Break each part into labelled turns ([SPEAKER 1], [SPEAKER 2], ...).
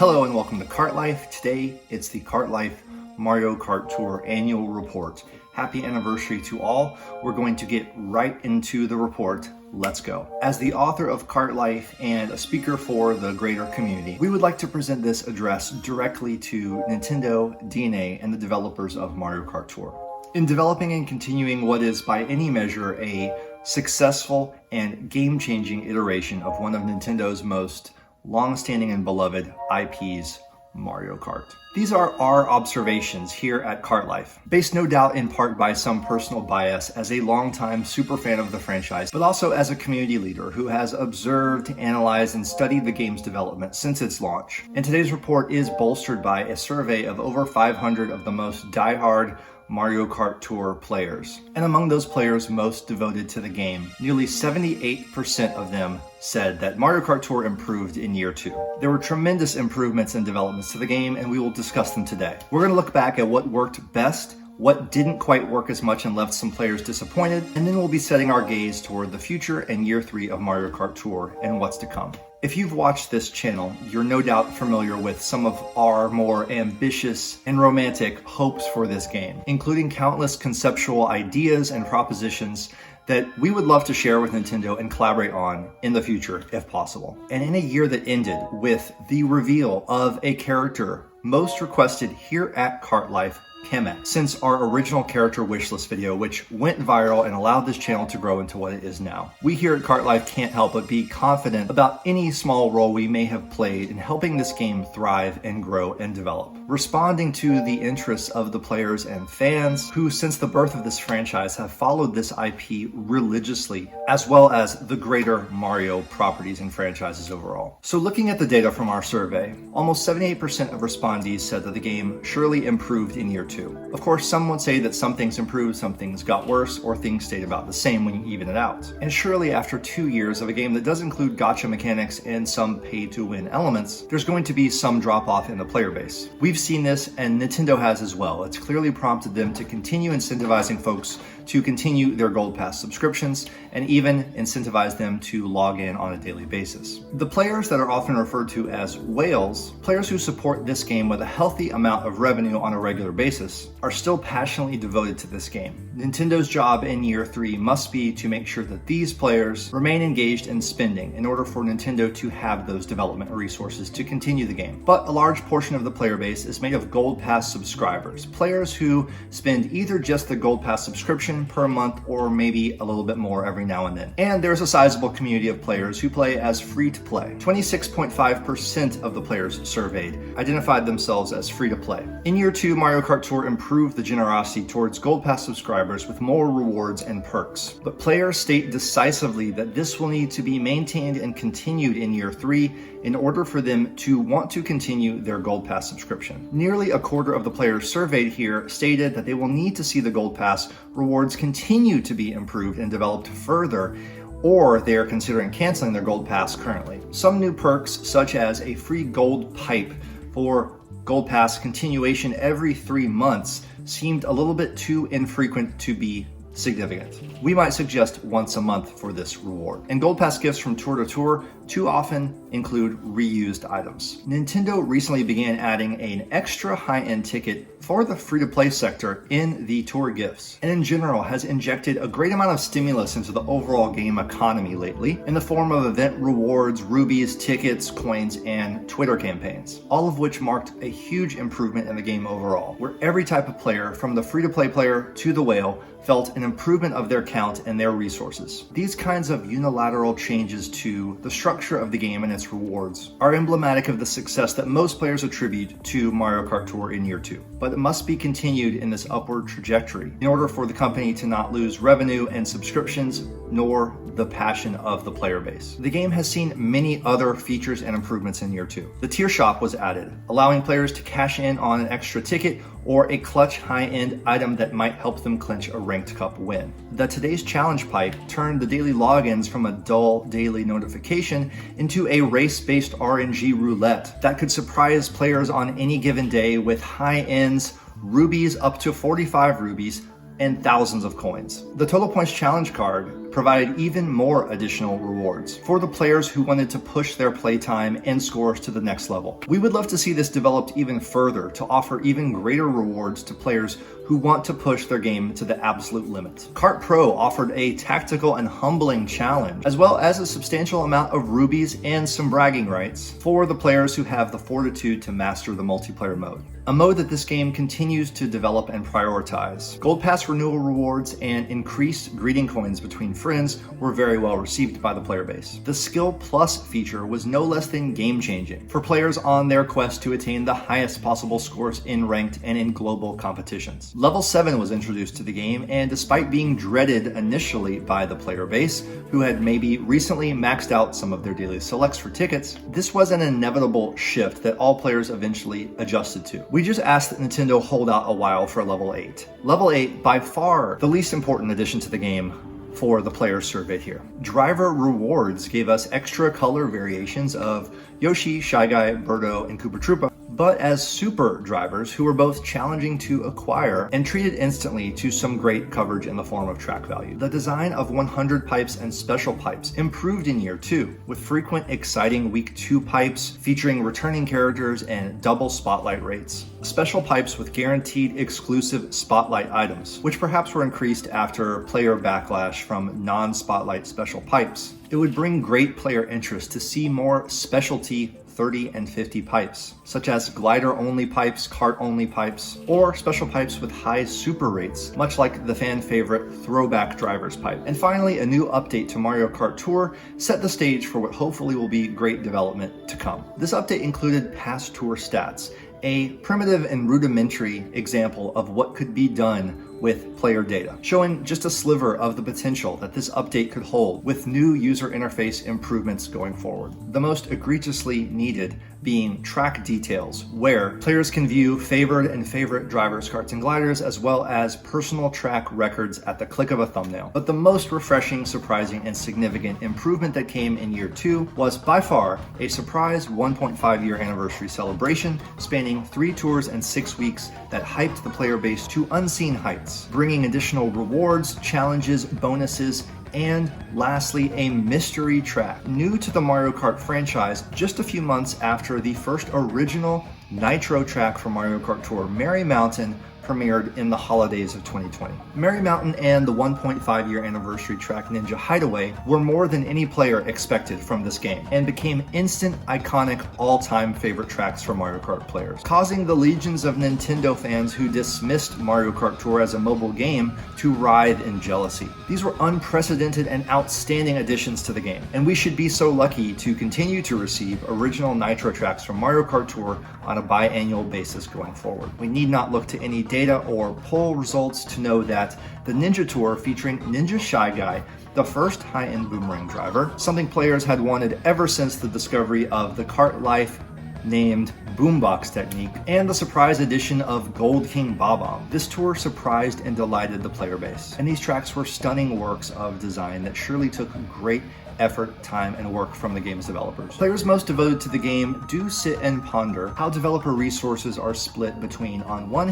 [SPEAKER 1] Hello and welcome to Kart Life. Today it's the Kart Life Mario Kart Tour annual report. Happy anniversary to all. We're going to get right into the report. Let's go. As the author of Kart Life and a speaker for the greater community, we would like to present this address directly to Nintendo, DNA, and the developers of Mario Kart Tour. In developing and continuing what is by any measure a successful and game-changing iteration of one of Nintendo's most long-standing and beloved IPs, Mario Kart. These are our observations here at Kart Life, based no doubt in part by some personal bias as a longtime super fan of the franchise, but also as a community leader who has observed, analyzed, and studied the game's development since its launch. And today's report is bolstered by a survey of over 500 of the most diehard Mario Kart Tour players. And among those players most devoted to the game, nearly 78% of them said that Mario Kart Tour improved in year 2. There were tremendous improvements and developments to the game, and we will discuss them today. We're going to look back at what worked best, what didn't quite work as much and left some players disappointed, and then we'll be setting our gaze toward the future and year 3 of Mario Kart Tour and what's to come. If you've watched this channel, you're no doubt familiar with some of our more ambitious and romantic hopes for this game, including countless conceptual ideas and propositions that we would love to share with Nintendo and collaborate on in the future if possible. And in a year that ended with the reveal of a character most requested here at Kart Life, Kamek, since our original character wishlist video, which went viral and allowed this channel to grow into what it is now. We here at Kart Life can't help but be confident about any small role we may have played in helping this game thrive and grow and develop, responding to the interests of the players and fans who, since the birth of this franchise, have followed this IP religiously, as well as the greater Mario properties and franchises overall. So looking at the data from our survey, almost 78% of respondees said that the game surely improved in year 2. Of course, some would say that some things improved, some things got worse, or things stayed about the same when you even it out. And surely after 2 years of a game that does include gacha mechanics and some pay-to-win elements, there's going to be some drop-off in the player base. We've seen this, and Nintendo has as well. It's clearly prompted them to continue incentivizing folks to continue their Gold Pass subscriptions, and even incentivize them to log in on a daily basis. The players that are often referred to as whales, players who support this game with a healthy amount of revenue on a regular basis, are still passionately devoted to this game. Nintendo's job in year 3 must be to make sure that these players remain engaged in spending in order for Nintendo to have those development resources to continue the game. But a large portion of the player base is made of Gold Pass subscribers, players who spend either just the Gold Pass subscription per month or maybe a little bit more every now and then. And there's a sizable community of players who play as free to play. 26.5% of the players surveyed identified themselves as free to play. In year 2, Mario Kart Tour improved the generosity towards Gold Pass subscribers with more rewards and perks. But players state decisively that this will need to be maintained and continued in year 3 in order for them to want to continue their Gold Pass subscription. Nearly a quarter of the players surveyed here stated that they will need to see the Gold Pass rewards continue to be improved and developed further, or they are considering canceling their Gold Pass currently. Some new perks, such as a free gold pipe for Gold Pass continuation every 3 months, seemed a little bit too infrequent to be significant. We might suggest once a month for this reward. And Gold Pass gifts from Tour to Tour too often include reused items. Nintendo recently began adding an extra high-end ticket for the free-to-play sector in the Tour gifts, and in general has injected a great amount of stimulus into the overall game economy lately in the form of event rewards, rubies, tickets, coins, and Twitter campaigns, all of which marked a huge improvement in the game overall, where every type of player, from the free-to-play player to the whale, felt an improvement of their count and their resources. These kinds of unilateral changes to the structure of the game and its rewards are emblematic of the success that most players attribute to Mario Kart Tour in year 2. But it must be continued in this upward trajectory in order for the company to not lose revenue and subscriptions, nor the passion of the player base. The game has seen many other features and improvements in year 2. The tier shop was added, allowing players to cash in on an extra ticket or a clutch high-end item that might help them clinch a ranked cup win. The Today's Challenge pipe turned the daily logins from a dull daily notification into a race-based RNG roulette that could surprise players on any given day with high ends, rubies up to 45 rubies, and thousands of coins. The Total Points Challenge card provided even more additional rewards for the players who wanted to push their playtime and scores to the next level. We would love to see this developed even further to offer even greater rewards to players who want to push their game to the absolute limit. Kart Pro offered a tactical and humbling challenge, as well as a substantial amount of rubies and some bragging rights for the players who have the fortitude to master the multiplayer mode. A mode that this game continues to develop and prioritize. Gold Pass renewal rewards and increased greeting coins between friends were very well received by the player base. The Skill Plus feature was no less than game-changing for players on their quest to attain the highest possible scores in ranked and in global competitions. Level 7 was introduced to the game, and despite being dreaded initially by the player base, who had maybe recently maxed out some of their daily selects for tickets, this was an inevitable shift that all players eventually adjusted to. We just asked that Nintendo hold out a while for Level 8. Level 8, by far the least important addition to the game for the players surveyed here. Driver rewards gave us extra color variations of Yoshi, Shy Guy, Birdo, and Koopa Troopa, but as super drivers who were both challenging to acquire and treated instantly to some great coverage in the form of track value. The design of 100 pipes and special pipes improved in year 2, with frequent exciting week 2 pipes featuring returning characters and double spotlight rates. Special pipes with guaranteed exclusive spotlight items, which perhaps were increased after player backlash from non-spotlight special pipes. It would bring great player interest to see more specialty 30 and 50 pipes, such as glider-only pipes, kart-only pipes, or special pipes with high super rates, much like the fan favorite throwback driver's pipe. And finally, a new update to Mario Kart Tour set the stage for what hopefully will be great development to come. This update included past tour stats, a primitive and rudimentary example of what could be done with player data, showing just a sliver of the potential that this update could hold with new user interface improvements going forward. The most egregiously needed being track details, where players can view favored and favorite drivers, karts, and gliders, as well as personal track records at the click of a thumbnail. But the most refreshing, surprising, and significant improvement that came in year 2 was by far a surprise 1.5-year anniversary celebration spanning 3 tours and 6 weeks that hyped the player base to unseen heights, bringing additional rewards, challenges, bonuses, and lastly, a mystery track new to the Mario Kart franchise just a few months after the first original Nitro track for Mario Kart Tour, Merry Mountain, premiered in the holidays of 2020. Merry Mountain and the 1.5-year anniversary track Ninja Hideaway were more than any player expected from this game and became instant, iconic, all-time favorite tracks for Mario Kart players, causing the legions of Nintendo fans who dismissed Mario Kart Tour as a mobile game to writhe in jealousy. These were unprecedented and outstanding additions to the game, and we should be so lucky to continue to receive original Nitro tracks from Mario Kart Tour on a biannual basis going forward. We need not look to any data or poll results to know that the Ninja Tour featuring Ninja Shy Guy, the first high-end boomerang driver, something players had wanted ever since the discovery of the Kart Life named boombox technique, and the surprise addition of Gold King Bob-omb. This tour surprised and delighted the player base, and these tracks were stunning works of design that surely took great effort, time, and work from the game's developers. Players most devoted to the game do sit and ponder how developer resources are split between, on one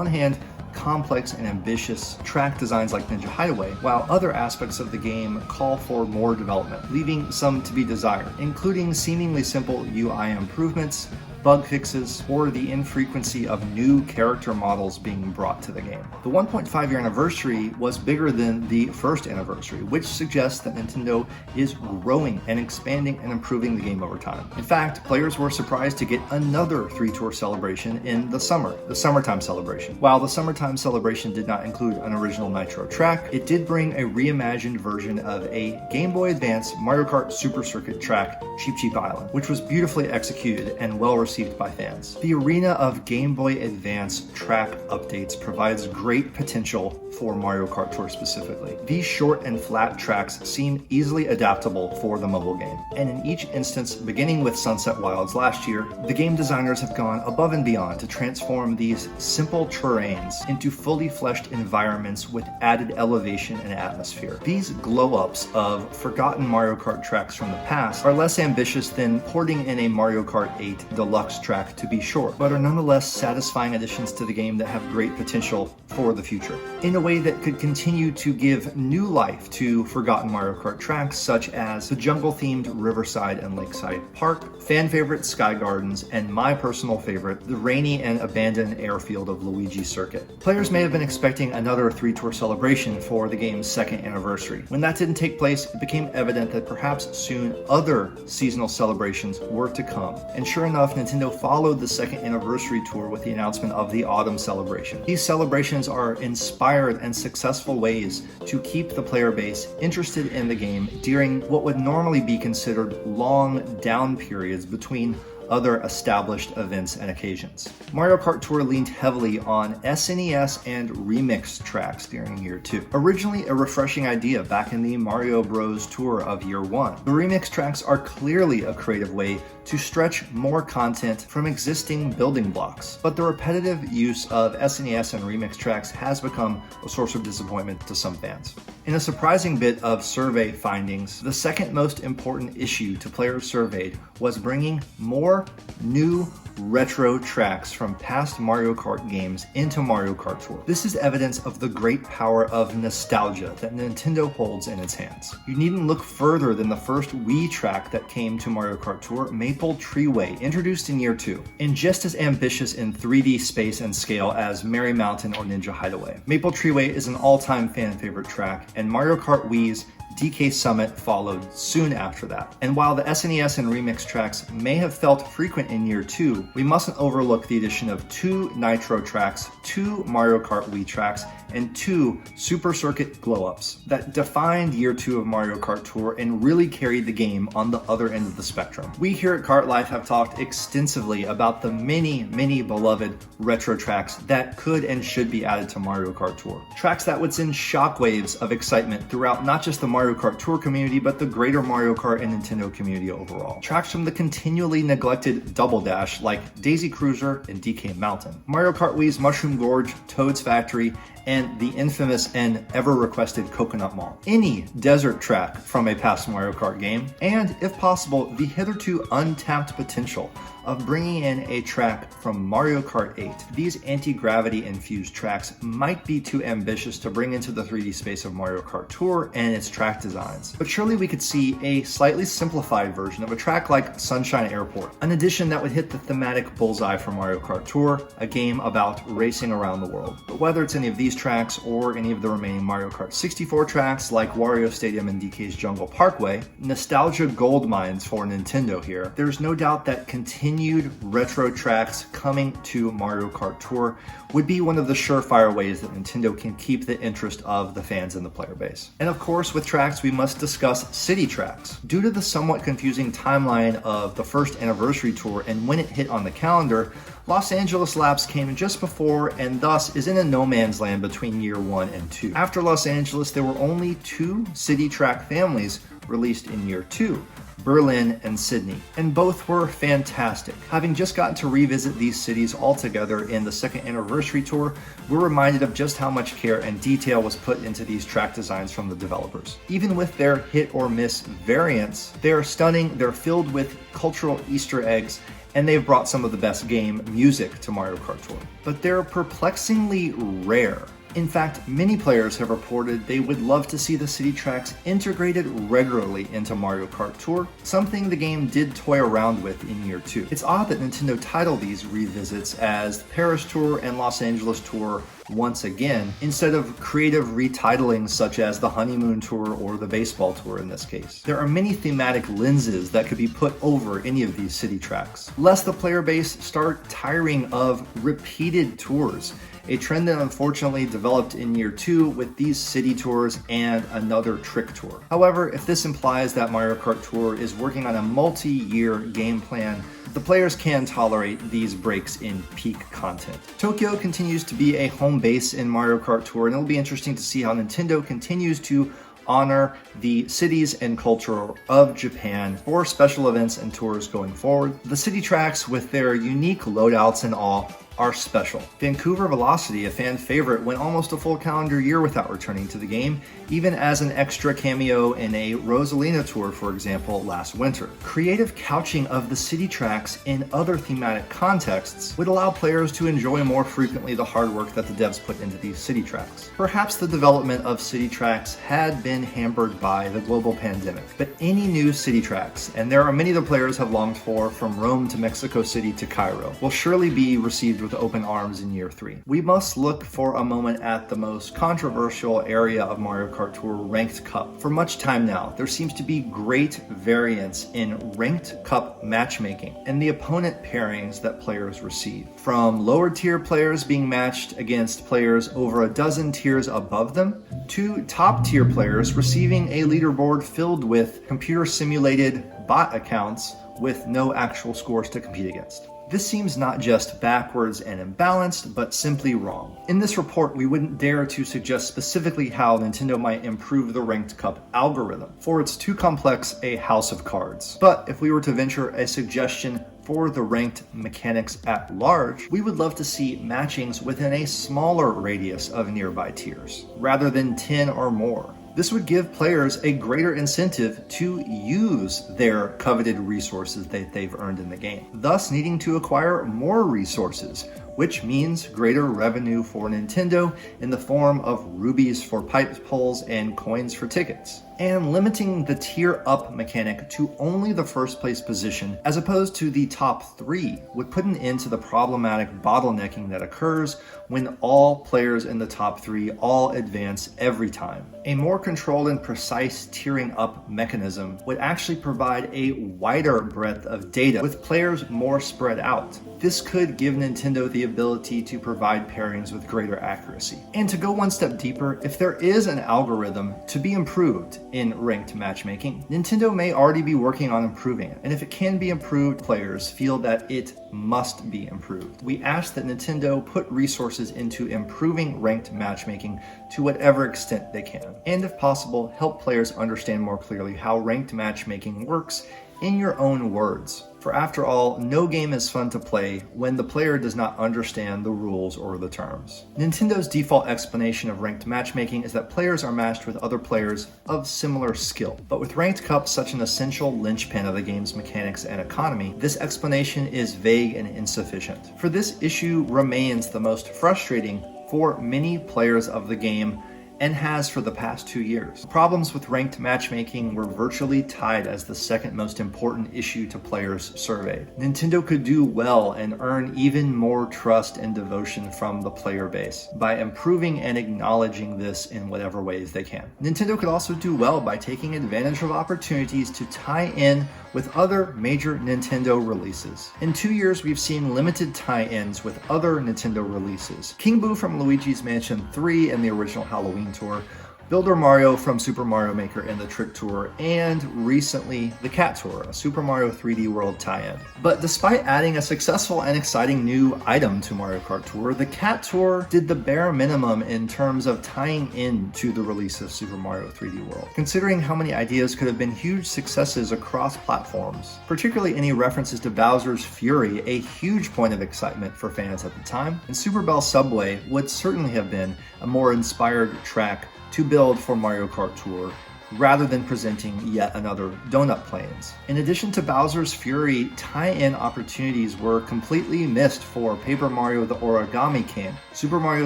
[SPEAKER 1] hand, complex and ambitious track designs like Ninja Hideaway, while other aspects of the game call for more development, leaving some to be desired, including seemingly simple UI improvements, bug fixes, or the infrequency of new character models being brought to the game. The 1.5-year anniversary was bigger than the first anniversary, which suggests that Nintendo is growing and expanding and improving the game over time. In fact, players were surprised to get another 3-tour celebration in the summertime celebration. While the summertime celebration did not include an original Nitro track, it did bring a reimagined version of a Game Boy Advance Mario Kart Super Circuit track, Cheep Cheep Island, which was beautifully executed and well received by fans. The arena of Game Boy Advance track updates provides great potential for Mario Kart Tour specifically. These short and flat tracks seem easily adaptable for the mobile game, and in each instance, beginning with Sunset Wilds last year, the game designers have gone above and beyond to transform these simple terrains into fully fleshed environments with added elevation and atmosphere. These glow-ups of forgotten Mario Kart tracks from the past are less ambitious than porting in a Mario Kart 8 Deluxe deluxe track to be sure, but are nonetheless satisfying additions to the game that have great potential for the future, in a way that could continue to give new life to forgotten Mario Kart tracks such as the jungle-themed Riverside and Lakeside Park, fan favorite Sky Gardens, and my personal favorite, the rainy and abandoned airfield of Luigi Circuit. Players may have been expecting another 3-tour celebration for the game's second anniversary. When that didn't take place, it became evident that perhaps soon other seasonal celebrations were to come. And sure enough, Nintendo followed the second anniversary tour with the announcement of the autumn celebration. These celebrations are inspired and successful ways to keep the player base interested in the game during what would normally be considered long down periods between other established events and occasions. Mario Kart Tour leaned heavily on SNES and remix tracks during year 2. Originally a refreshing idea back in the Mario Bros. Tour of year 1, the remix tracks are clearly a creative way to stretch more content from existing building blocks. But the repetitive use of SNES and remix tracks has become a source of disappointment to some fans. In a surprising bit of survey findings, the second most important issue to players surveyed was bringing more new retro tracks from past Mario Kart games into Mario Kart Tour. This is evidence of the great power of nostalgia that Nintendo holds in its hands. You needn't look further than the first Wii track that came to Mario Kart Tour, Maple Treeway, introduced in year 2, and just as ambitious in 3D space and scale as Merry Mountain or Ninja Hideaway. Maple Treeway is an all-time fan favorite track, and Mario Kart Wii's DK Summit followed soon after that. And while the SNES and remix tracks may have felt frequent in year 2, we mustn't overlook the addition of 2 Nitro tracks, 2 Mario Kart Wii tracks, and 2 Super Circuit glow-ups that defined year 2 of Mario Kart Tour and really carried the game on the other end of the spectrum. We here at Kart Life have talked extensively about the many beloved retro tracks that could and should be added to Mario Kart Tour. Tracks that would send shockwaves of excitement throughout not just the Mario Kart Tour community, but the greater Mario Kart and Nintendo community overall. Tracks from the continually neglected Double Dash like Daisy Cruiser and DK Mountain, Mario Kart Wii's Mushroom Gorge, Toad's Factory, and the infamous and ever-requested Coconut Mall. Any desert track from a past Mario Kart game, and if possible, the hitherto untapped potential of bringing in a track from Mario Kart 8. These anti-gravity infused tracks might be too ambitious to bring into the 3D space of Mario Kart Tour and its track designs, but surely we could see a slightly simplified version of a track like Sunshine Airport, an addition that would hit the thematic bullseye for Mario Kart Tour, a game about racing around the world. But whether it's any of these tracks or any of the remaining Mario Kart 64 tracks like Wario Stadium and DK's Jungle Parkway, nostalgia gold mines for Nintendo here, there's no doubt that continued retro tracks coming to Mario Kart Tour would be one of the surefire ways that Nintendo can keep the interest of the fans in the player base. And of course, with tracks, we must discuss city tracks. Due to the somewhat confusing timeline of the first anniversary tour and when it hit on the calendar, Los Angeles laps came just before and thus is in a no man's land between year 1 and 2. After Los Angeles, there were only 2 city track families released in year 2. Berlin and Sydney, and both were fantastic. Having just gotten to revisit these cities all together in the second anniversary tour, we're reminded of just how much care and detail was put into these track designs from the developers. Even with their hit or miss variants, they're stunning, they're filled with cultural Easter eggs, and they've brought some of the best game music to Mario Kart Tour. But they're perplexingly rare. In fact, many players have reported they would love to see the city tracks integrated regularly into Mario Kart Tour, something the game did toy around with in year 2. It's odd that Nintendo titled these revisits as Paris Tour and Los Angeles Tour once again, instead of creative retitling such as the Honeymoon Tour or the Baseball Tour in this case. There are many thematic lenses that could be put over any of these city tracks, lest the player base start tiring of repeated tours, a trend that unfortunately developed in year 2 with these city tours and another trick tour. However, if this implies that Mario Kart Tour is working on a multi-year game plan, the players can tolerate these breaks in peak content. Tokyo continues to be a home base in Mario Kart Tour, and it'll be interesting to see how Nintendo continues to honor the cities and culture of Japan for special events and tours going forward. The city tracks, with their unique loadouts and all, are special. Vancouver Velocity, a fan favorite, went almost a full calendar year without returning to the game, even as an extra cameo in a Rosalina tour, for example, last winter. Creative couching of the city tracks in other thematic contexts would allow players to enjoy more frequently the hard work that the devs put into these city tracks. Perhaps the development of city tracks had been hampered by the global pandemic, but any new city tracks, and there are many the players have longed for, from Rome to Mexico City to Cairo, will surely be received with open arms in year 3. We must look for a moment at the most controversial area of Mario Kart Tour, Ranked Cup. For much time now, there seems to be great variance in Ranked Cup matchmaking and the opponent pairings that players receive. From lower tier players being matched against players over a dozen tiers above them, to top tier players receiving a leaderboard filled with computer simulated bot accounts with no actual scores to compete against. This seems not just backwards and imbalanced, but simply wrong. In this report, we wouldn't dare to suggest specifically how Nintendo might improve the Ranked Cup algorithm, for it's too complex a house of cards. But if we were to venture a suggestion for the ranked mechanics at large, we would love to see matchings within a smaller radius of nearby tiers, rather than 10 or more. This would give players a greater incentive to use their coveted resources that they've earned in the game, thus needing to acquire more resources, which means greater revenue for Nintendo in the form of rubies for pipe pulls and coins for tickets. And limiting the tier up mechanic to only the first place position as opposed to the top 3 would put an end to the problematic bottlenecking that occurs when all players in the top 3 all advance every time. A more controlled and precise tiering up mechanism would actually provide a wider breadth of data with players more spread out. This could give Nintendo the ability to provide pairings with greater accuracy. And to go one step deeper, if there is an algorithm to be improved in ranked matchmaking, Nintendo may already be working on improving it. And if it can be improved, players feel that it must be improved. We ask that Nintendo put resources into improving ranked matchmaking to whatever extent they can. And if possible, help players understand more clearly how ranked matchmaking works in your own words. For after all, no game is fun to play when the player does not understand the rules or the terms. Nintendo's default explanation of ranked matchmaking is that players are matched with other players of similar skill. But with Ranked Cup such an essential linchpin of the game's mechanics and economy, this explanation is vague and insufficient. For this issue remains the most frustrating for many players of the game and has for the past 2 years. Problems with ranked matchmaking were virtually tied as the second most important issue to players surveyed. Nintendo could do well and earn even more trust and devotion from the player base by improving and acknowledging this in whatever ways they can. Nintendo could also do well by taking advantage of opportunities to tie in with other major Nintendo releases. In 2 years, we've seen limited tie-ins with other Nintendo releases. King Boo from Luigi's Mansion 3 and the original Halloween Tour, Builder Mario from Super Mario Maker and the Trick Tour, and recently the Cat Tour, a Super Mario 3D World tie-in. But despite adding a successful and exciting new item to Mario Kart Tour, the Cat Tour did the bare minimum in terms of tying in to the release of Super Mario 3D World. Considering how many ideas could have been huge successes across platforms, particularly any references to Bowser's Fury, a huge point of excitement for fans at the time, and Super Bell Subway would certainly have been a more inspired track to build for Mario Kart Tour rather than presenting yet another Donut Plains. In addition to Bowser's Fury, tie-in opportunities were completely missed for Paper Mario the Origami King, Super Mario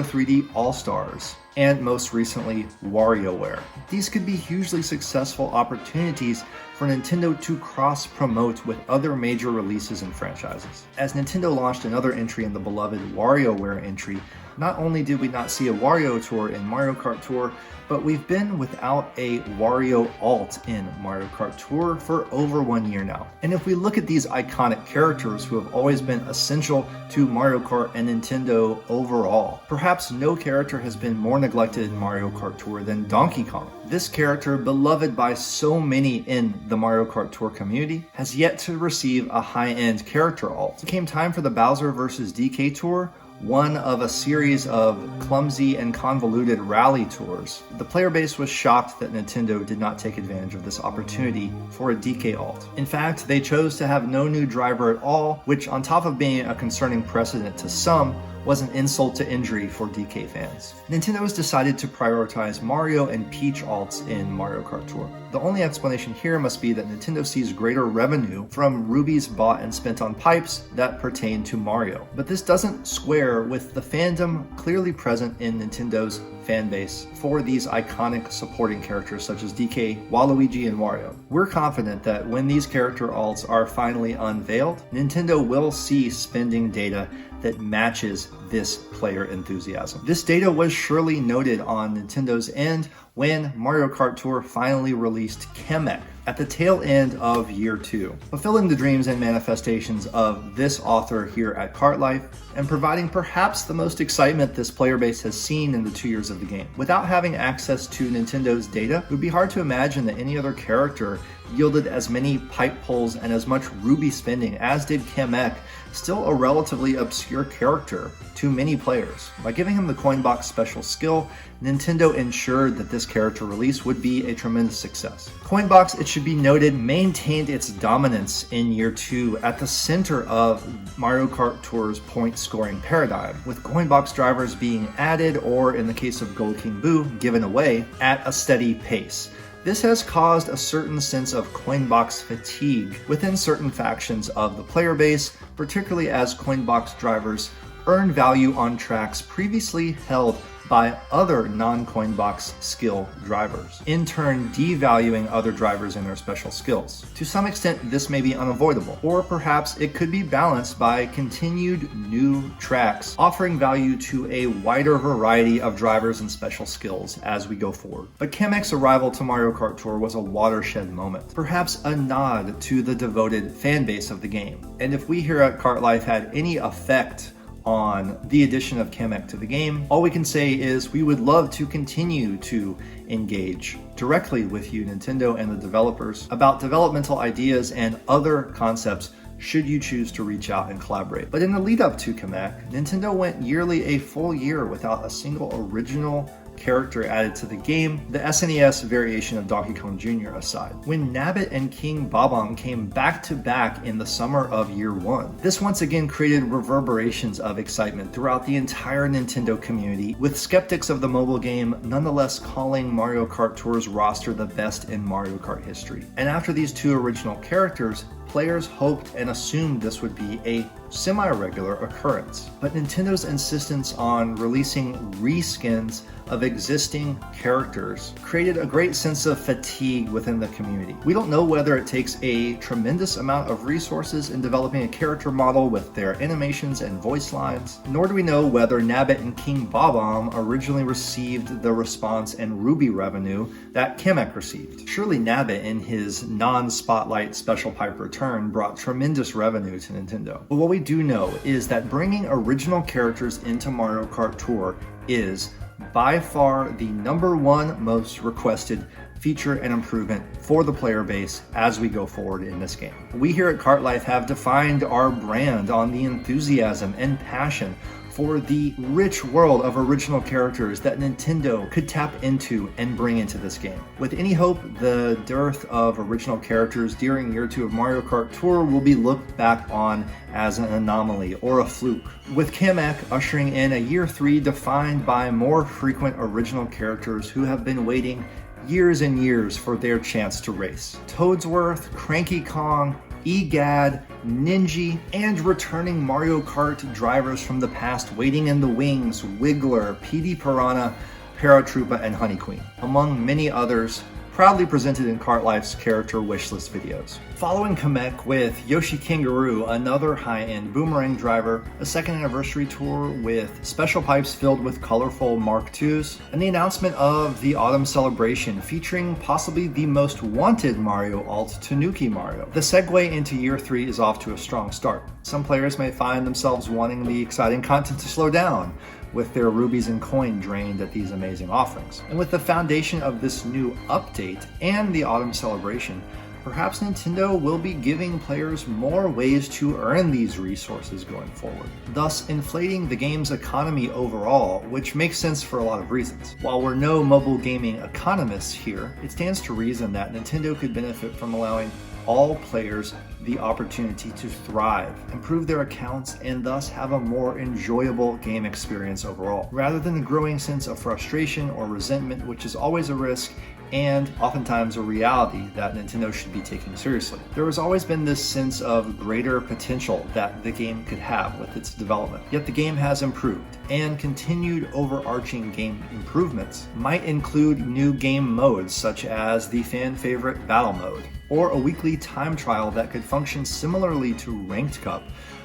[SPEAKER 1] 3D All-Stars, and most recently, WarioWare. These could be hugely successful opportunities for Nintendo to cross-promote with other major releases and franchises. As Nintendo launched another entry in the beloved WarioWare entry, not only did we not see a Wario Tour in Mario Kart Tour, but we've been without a Wario alt in Mario Kart Tour for over 1 year now. And if we look at these iconic characters who have always been essential to Mario Kart and Nintendo overall, perhaps no character has been more neglected in Mario Kart Tour than Donkey Kong. This character, beloved by so many in the Mario Kart Tour community, has yet to receive a high-end character alt. It came time for the Bowser vs. DK Tour, one of a series of clumsy and convoluted rally tours. The player base was shocked that Nintendo did not take advantage of this opportunity for a DK alt. In fact, they chose to have no new driver at all, which on top of being a concerning precedent to some, was an insult to injury for DK fans. Nintendo has decided to prioritize Mario and Peach alts in Mario Kart Tour. The only explanation here must be that Nintendo sees greater revenue from rubies bought and spent on pipes that pertain to Mario. But this doesn't square with the fandom clearly present in Nintendo's fan base for these iconic supporting characters such as DK, Waluigi, and Wario. We're confident that when these character alts are finally unveiled, Nintendo will see spending data that matches this player enthusiasm. This data was surely noted on Nintendo's end when Mario Kart Tour finally released Kamek at the tail end of year 2, fulfilling the dreams and manifestations of this author here at Kart Life and providing perhaps the most excitement this player base has seen in the 2 years of the game. Without having access to Nintendo's data, it would be hard to imagine that any other character yielded as many pipe pulls and as much ruby spending as did Kamek, still a relatively obscure character to many players. By giving him the Coinbox special skill, Nintendo ensured that this character release would be a tremendous success. Coinbox, it should be noted, maintained its dominance in year 2 at the center of Mario Kart Tour's point scoring paradigm, with Coinbox drivers being added or, in the case of Gold King Boo, given away at a steady pace. This has caused a certain sense of Coinbox fatigue within certain factions of the player base, particularly as Coinbox drivers earn value on tracks previously held by other non-Coinbox skill drivers, in turn devaluing other drivers and their special skills. To some extent, this may be unavoidable, or perhaps it could be balanced by continued new tracks, offering value to a wider variety of drivers and special skills as we go forward. But Kamek's arrival to Mario Kart Tour was a watershed moment, perhaps a nod to the devoted fan base of the game. And if we here at Kart Life had any effect on the addition of Kamek to the game, all we can say is we would love to continue to engage directly with you, Nintendo, and the developers about developmental ideas and other concepts should you choose to reach out and collaborate. But in the lead up to Kamek, Nintendo went nearly a full year without a single original character added to the game, the SNES variation of Donkey Kong Jr. aside. When Nabbit and King Bob-omb came back to back in the summer of year 1, this once again created reverberations of excitement throughout the entire Nintendo community, with skeptics of the mobile game nonetheless calling Mario Kart Tour's roster the best in Mario Kart history. And after these 2 original characters, players hoped and assumed this would be a semi-regular occurrence. But Nintendo's insistence on releasing reskins of existing characters created a great sense of fatigue within the community. We don't know whether it takes a tremendous amount of resources in developing a character model with their animations and voice lines, nor do we know whether Nabbit and King Bob-omb originally received the response and Ruby revenue that Kamek received. Surely Nabbit, in his non-spotlight special pipe return, brought tremendous revenue to Nintendo. But what we do know is that bringing original characters into Mario Kart Tour is by far the #1 most requested feature and improvement for the player base as we go forward in this game. We here at Kart Life have defined our brand on the enthusiasm and passion for the rich world of original characters that Nintendo could tap into and bring into this game. With any hope, the dearth of original characters during year 2 of Mario Kart Tour will be looked back on as an anomaly or a fluke, with Kamek ushering in a year 3 defined by more frequent original characters who have been waiting years and years for their chance to race. Toadsworth, Cranky Kong, Egad, Ninja, and returning Mario Kart drivers from the past waiting in the wings, Wiggler, PD Piranha, Paratroopa, and Honey Queen, among many others proudly presented in Kart Life's character wishlist videos. Following Kamek with Yoshi Kangaroo, another high-end boomerang driver, a 2nd anniversary tour with special pipes filled with colorful Mark IIs, and the announcement of the Autumn Celebration featuring possibly the most wanted Mario alt, Tanuki Mario. The segue into year 3 is off to a strong start. Some players may find themselves wanting the exciting content to slow down, with their rubies and coin drained at these amazing offerings. And with the foundation of this new update and the Autumn Celebration, perhaps Nintendo will be giving players more ways to earn these resources going forward, thus inflating the game's economy overall, which makes sense for a lot of reasons. While we're no mobile gaming economists here, it stands to reason that Nintendo could benefit from allowing all players the opportunity to thrive, improve their accounts, and thus have a more enjoyable game experience overall, rather than the growing sense of frustration or resentment, which is always a risk and oftentimes a reality that Nintendo should be taken seriously. There has always been this sense of greater potential that the game could have with its development, yet the game has improved, and continued overarching game improvements might include new game modes such as the fan favorite Battle Mode, or a weekly time trial that could function similarly to Ranked Cup,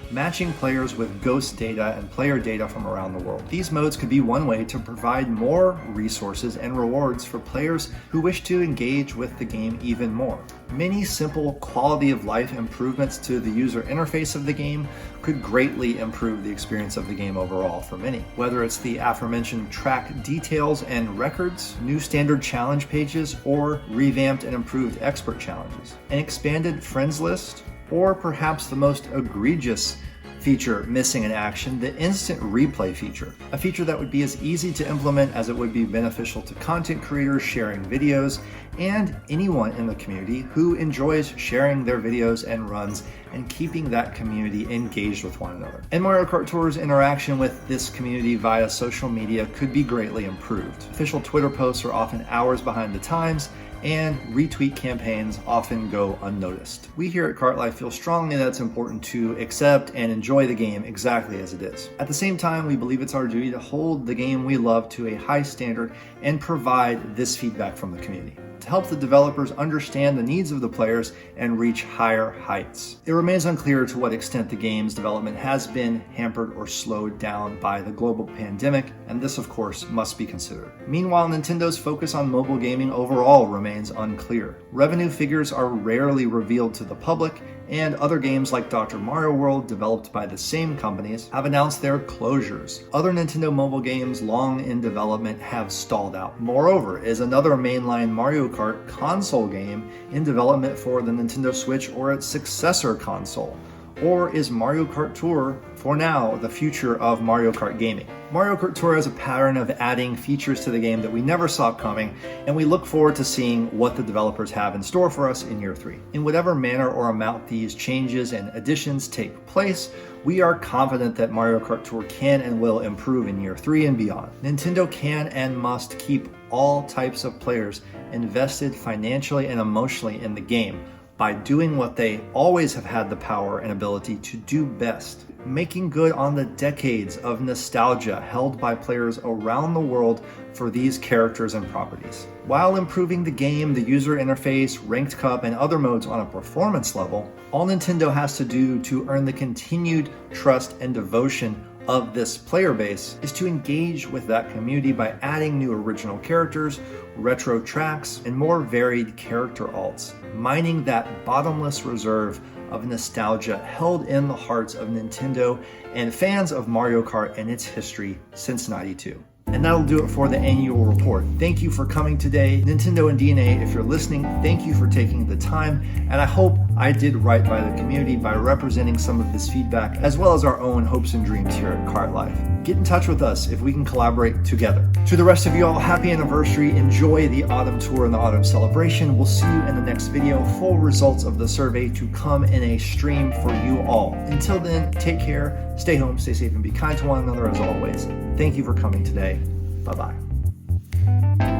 [SPEAKER 1] matching players with ghost data and player data from around the world. These modes could be one way to provide more resources and rewards for players who wish to engage with the game even more. Many simple quality of life improvements to the user interface of the game could greatly improve the experience of the game overall for many. Whether it's the aforementioned track details and records, new standard challenge pages, or revamped and improved expert challenges. An expanded friends list, or perhaps the most egregious feature missing in action, the instant replay feature. A feature that would be as easy to implement as it would be beneficial to content creators sharing videos and anyone in the community who enjoys sharing their videos and runs and keeping that community engaged with one another. And Mario Kart Tour's interaction with this community via social media could be greatly improved. Official Twitter posts are often hours behind the times, and retweet campaigns often go unnoticed. We here at Kart Life feel strongly that it's important to accept and enjoy the game exactly as it is. At the same time, we believe it's our duty to hold the game we love to a high standard and provide this feedback from the community to help the developers understand the needs of the players and reach higher heights. It remains unclear to what extent the game's development has been hampered or slowed down by the global pandemic, and this of course must be considered. Meanwhile, Nintendo's focus on mobile gaming overall remains unclear. Revenue figures are rarely revealed to the public, and other games like Dr. Mario World, developed by the same companies, have announced their closures. Other Nintendo mobile games long in development have stalled out. Moreover, is another mainline Mario Kart console game in development for the Nintendo Switch or its successor console? Or is Mario Kart Tour, for now, the future of Mario Kart gaming? Mario Kart Tour has a pattern of adding features to the game that we never saw coming, and we look forward to seeing what the developers have in store for us in year 3. In whatever manner or amount these changes and additions take place, we are confident that Mario Kart Tour can and will improve in year 3 and beyond. Nintendo can and must keep all types of players invested financially and emotionally in the game by doing what they always have had the power and ability to do best, making good on the decades of nostalgia held by players around the world for these characters and properties. While improving the game, the user interface, Ranked Cup, and other modes on a performance level, all Nintendo has to do to earn the continued trust and devotion of this player base is to engage with that community by adding new original characters, retro tracks, and more varied character alts, mining that bottomless reserve of nostalgia held in the hearts of Nintendo and fans of Mario Kart and its history since '92. And that'll do it for the annual report. Thank you for coming today. Nintendo and DNA, if you're listening, thank you for taking the time. And I hope I did right by the community by representing some of this feedback, as well as our own hopes and dreams here at Kart Life. Get in touch with us if we can collaborate together. To the rest of you all, happy anniversary. Enjoy the autumn tour and the autumn celebration. We'll see you in the next video. Full results of the survey to come in a stream for you all. Until then, take care, stay home, stay safe, and be kind to one another as always. Thank you for coming today. Bye-bye.